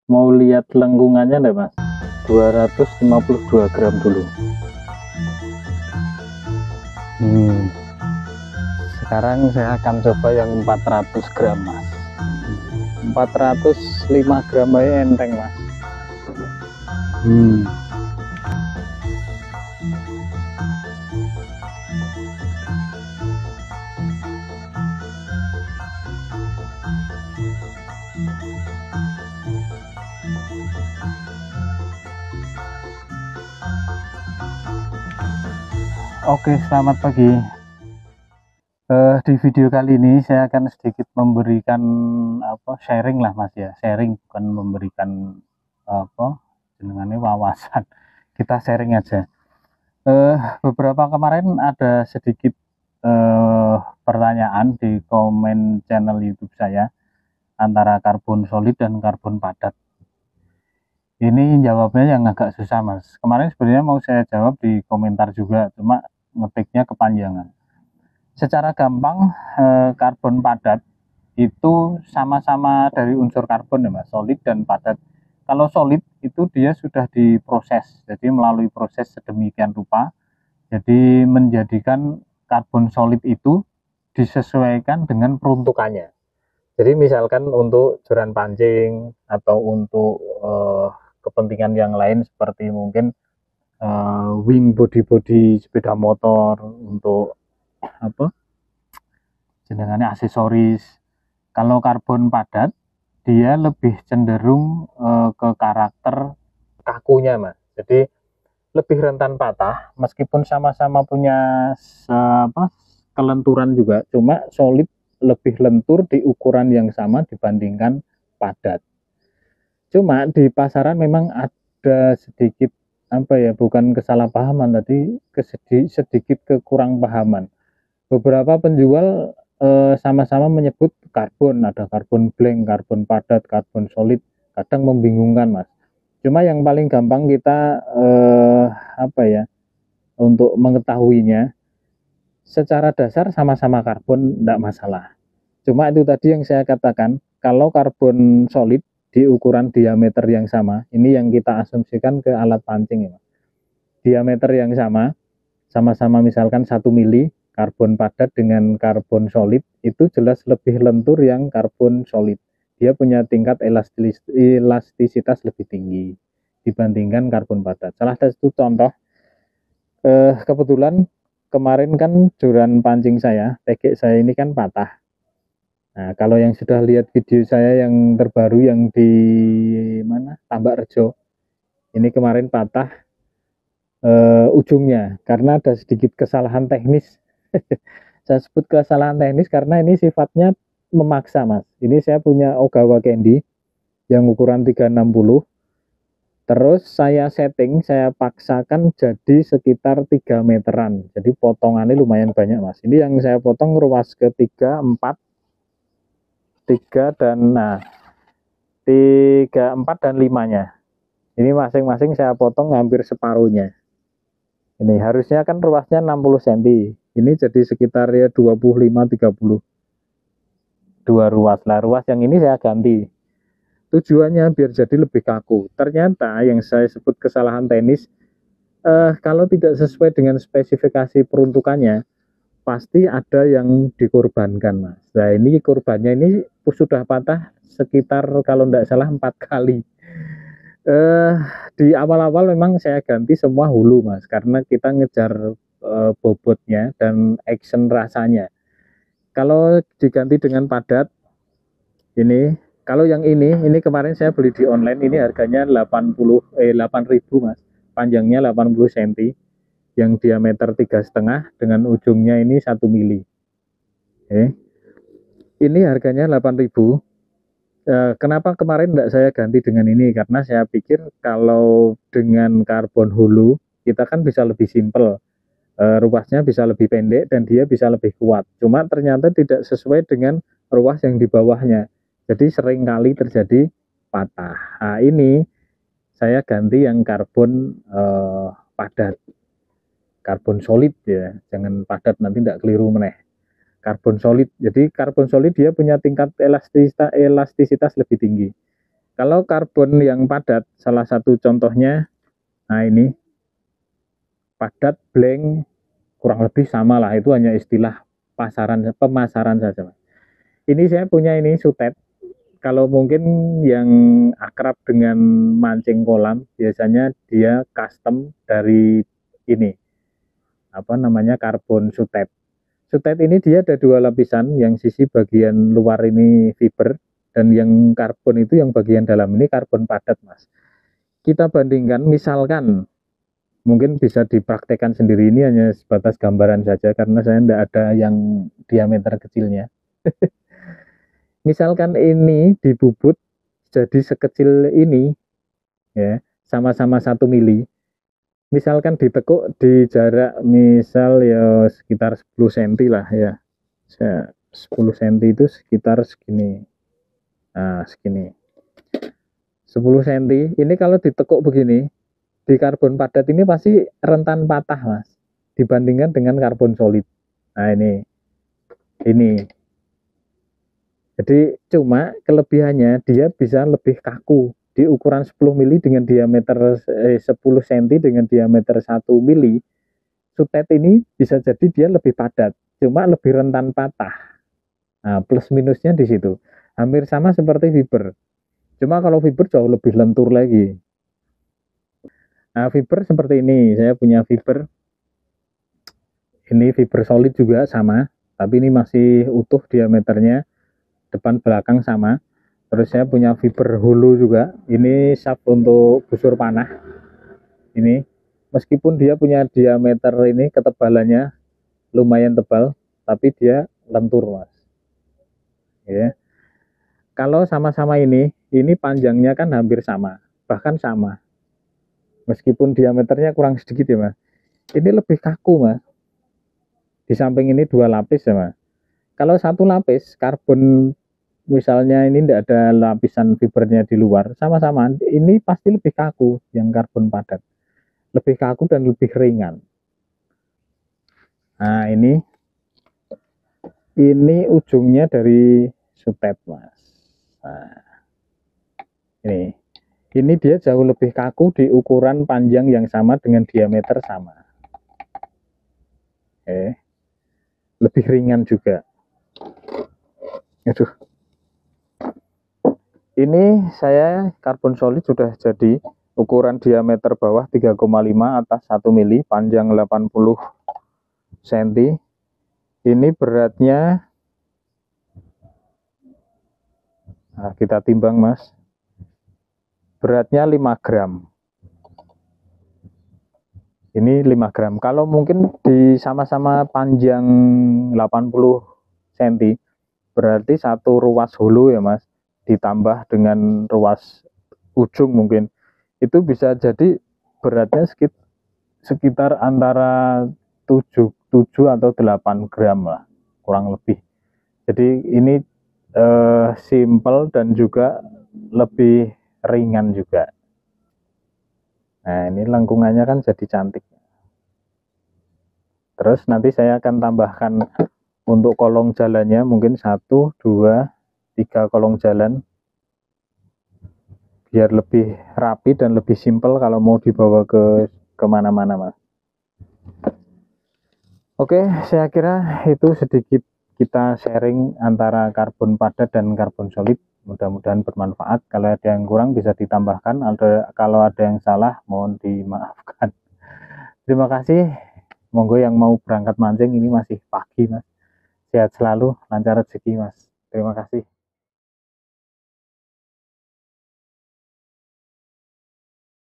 Mau lihat lengkungannya enggak Mas? 252 gram dulu. Sekarang saya akan coba yang 400 gram Mas. 405 gram aja enteng Mas. Oke, selamat pagi. Di video kali ini saya akan sedikit memberikan sharing lah Mas ya, sharing bukan memberikan jenengannya wawasan. Kita sharing aja. Beberapa kemarin ada sedikit pertanyaan di komen channel YouTube saya antara karbon solid dan karbon padat. Ini jawabnya yang agak susah Mas. Kemarin sebenarnya mau saya jawab di komentar juga, cuma ngetiknya kepanjangan. Secara gampang karbon padat itu sama-sama dari unsur karbon ya Mas, solid dan padat. Kalau solid itu dia sudah diproses, jadi melalui proses sedemikian rupa, jadi menjadikan karbon solid itu disesuaikan dengan peruntukannya. Jadi misalkan untuk joran pancing atau untuk kepentingan yang lain seperti mungkin wing body sepeda motor, untuk jenengannya aksesoris. Kalau karbon padat dia lebih cenderung ke karakter kakunya Mas, jadi lebih rentan patah meskipun sama-sama punya kelenturan juga, cuma solid lebih lentur di ukuran yang sama dibandingkan padat. Cuma di pasaran memang ada sedikit bukan kesalahpahaman tadi, sedikit kekurang pahaman. Beberapa penjual sama-sama menyebut karbon, ada karbon blank, karbon padat, karbon solid, kadang membingungkan Mas. Cuma yang paling gampang kita untuk mengetahuinya, secara dasar sama-sama karbon tidak masalah. Cuma itu tadi yang saya katakan, kalau karbon solid di ukuran diameter yang sama, ini yang kita asumsikan ke alat pancing ya. Diameter yang sama, sama-sama misalkan 1 mili, karbon padat dengan karbon solid itu jelas lebih lentur yang karbon solid. Dia punya tingkat elastisitas lebih tinggi dibandingkan karbon padat. Salah satu contoh, kebetulan kemarin kan joran pancing saya, tegek saya ini kan patah. Nah, kalau yang sudah lihat video saya yang terbaru yang di Tambak Rejo, ini kemarin patah ujungnya karena ada sedikit kesalahan teknis. Saya sebut kesalahan teknis karena ini sifatnya memaksa Mas. Ini saya punya Ogawa Candy yang ukuran 360. Terus saya setting, saya paksakan jadi sekitar 3 meteran. Jadi potongannya lumayan banyak Mas. Ini yang saya potong ruas ketiga, 4, 3 dan 3, 4 dan 5-nya. Ini masing-masing saya potong hampir separuhnya. Ini harusnya kan ruasnya 60 cm. Ini jadi sekitar ya 25-30. Dua ruas lah. Ruas yang ini saya ganti. Tujuannya biar jadi lebih kaku. Ternyata yang saya sebut kesalahan teknis, kalau tidak sesuai dengan spesifikasi peruntukannya, pasti ada yang dikorbankan Mas. Nah ini korbannya ini sudah patah sekitar kalau tidak salah 4 kali. Di awal-awal memang saya ganti semua hulu Mas, karena kita ngejar bobotnya dan action rasanya. Kalau diganti dengan padat, ini kalau yang ini kemarin saya beli di online, ini harganya 8.000 Mas, panjangnya 80 cm, yang diameter 3,5 dengan ujungnya ini 1 mili. Ini harganya 8.000. Kenapa kemarin tidak saya ganti dengan ini? Karena saya pikir kalau dengan karbon hulu kita kan bisa lebih simpel, ruasnya bisa lebih pendek dan dia bisa lebih kuat. Cuma ternyata tidak sesuai dengan ruas yang di bawahnya. Jadi sering kali terjadi patah. Nah ini saya ganti yang karbon padat. Karbon solid ya, jangan padat nanti tidak keliru meneh. Karbon solid, jadi karbon solid dia punya tingkat elastisitas lebih tinggi. Kalau karbon yang padat, salah satu contohnya, nah ini padat, blank, kurang lebih sama lah, itu hanya istilah pemasaran saja. Ini saya punya ini sutet. Kalau mungkin yang akrab dengan mancing kolam, biasanya dia custom dari ini, apa namanya, karbon sutet. Sutet ini dia ada dua lapisan, yang sisi bagian luar ini fiber, dan yang karbon itu yang bagian dalam ini karbon padat, Mas. Kita bandingkan, misalkan mungkin bisa dipraktekkan sendiri, ini hanya sebatas gambaran saja karena saya tidak ada yang diameter kecilnya. Misalkan ini dibubut jadi sekecil ini, ya, sama-sama 1 mili. Misalkan ditekuk di jarak misal ya sekitar 10 cm lah ya. 10 cm itu sekitar segini. Nah, segini. 10 cm. Ini kalau ditekuk begini, di karbon padat ini pasti rentan patah, Mas. Dibandingkan dengan karbon solid. Nah, ini. Jadi cuma kelebihannya dia bisa lebih kaku. Di ukuran 10 mili dengan diameter 10 cm dengan diameter 1 mili, sutet ini bisa jadi dia lebih padat, cuma lebih rentan patah. Nah, plus minusnya di situ. Hampir sama seperti fiber. Cuma kalau fiber jauh lebih lentur lagi. Nah, fiber seperti ini. Saya punya fiber. Ini fiber solid juga sama, tapi ini masih utuh diameternya. Depan belakang sama. Terus saya punya fiber hulu juga. Ini shaft untuk busur panah. Ini meskipun dia punya diameter ini, ketebalannya lumayan tebal, tapi dia lentur, Mas. Ya. Kalau sama-sama ini panjangnya kan hampir sama, bahkan sama. Meskipun diameternya kurang sedikit ya, Mas. Ini lebih kaku, Mas. Di samping ini 2 lapis ya, Mas. Kalau 1 lapis karbon, misalnya ini tidak ada lapisan fibernya di luar, sama-sama ini pasti lebih kaku yang karbon padat, lebih kaku dan lebih ringan. Nah, ini ujungnya dari sutet, Mas. Nah, ini dia jauh lebih kaku di ukuran panjang yang sama dengan diameter sama. Oke, lebih ringan juga. Aduh. Ini saya karbon solid sudah jadi, ukuran diameter bawah 3,5, atas 1 mili, panjang 80 cm. Ini beratnya, nah, kita timbang, Mas. Beratnya 5 gram. Ini 5 gram. Kalau mungkin di sama-sama panjang 80 cm, berarti satu ruas hulu ya, Mas, ditambah dengan ruas ujung mungkin, itu bisa jadi beratnya sekitar antara 7 atau 8 gram lah, kurang lebih. Jadi ini simple dan juga lebih ringan juga. Nah, ini lengkungannya kan jadi cantik. Terus nanti saya akan tambahkan untuk kolong jalannya mungkin 1, 2, 3 kolong jalan, biar lebih rapi dan lebih simpel kalau mau dibawa ke kemana-mana, Mas. Oke, saya kira itu sedikit kita sharing antara karbon padat dan karbon solid. Mudah-mudahan bermanfaat. Kalau ada yang kurang bisa ditambahkan, kalau ada yang salah mohon dimaafkan. Terima kasih. Monggo yang mau berangkat mancing, ini masih pagi, Mas. Sehat selalu, lancar rezeki, Mas. Terima kasih.